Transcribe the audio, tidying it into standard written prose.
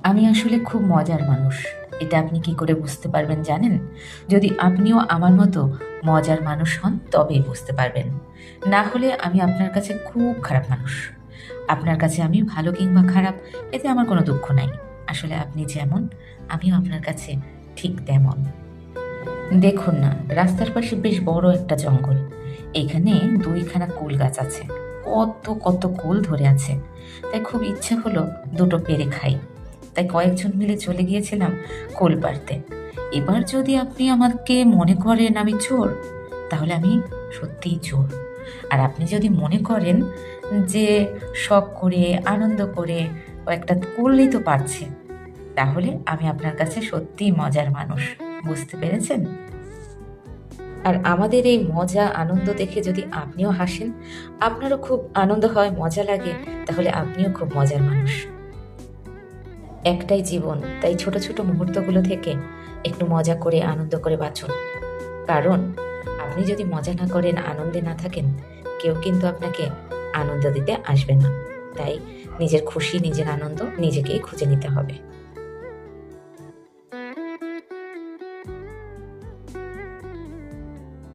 আমি আসলে খুব মজার মানুষ। এটা আপনি কি করে বুঝতে পারবেন জানেন? যদি আপনিও আমার মতো মজার মানুষ হন তবেই বুঝতে পারবেন। না হলে আমি আপনার কাছে খুব খারাপ মানুষ। আপনার কাছে আমি ভালো কিংবা খারাপ এতে আমার কোনো দুঃখ নাই। আসলে আপনি যেমন আমিও আপনার কাছে ঠিক তেমন। দেখুন না, রাস্তার পাশে বেশ বড় একটা জঙ্গল। এখানে ২ খানা কুল গাছ আছে। কত, কত কুল ধরে আছে। তাই খুব ইচ্ছে হলো দুটো পেড়ে খাই। তাই কয়েকজন মিলে চলে গিয়েছিলাম কুল পাড়তে। এবার যদি আপনি আমাকে মনে করেন আমি চোর, তাহলে আমি সত্যিই চোর। আর আপনি যদি মনে করেন যে শখ করে, আনন্দ করে কয়েকটা কুলই তো পারছি, তাহলে আমি আপনার কাছে সত্যিই মজার মানুষ। বুঝতে পেরেছেন? আর আমাদের এই মজা আনন্দ দেখে যদি আপনিও হাসেন, আপনারও খুব আনন্দ হয়, মজা লাগে, তাহলে আপনিও খুব মজার মানুষ। একটাই জীবন, তাই ছোট ছোট মুহূর্তগুলো থেকে একটু মজা করে আনন্দ করে বাঁচুন। কারণ আপনি যদি মজা না করেন, আনন্দে না থাকেন, কেউ কিন্তু আপনাকে আনন্দ দিতে আসবে না। তাই নিজের খুশি, নিজের আনন্দ নিজেকেই খুঁজে নিতে হবে।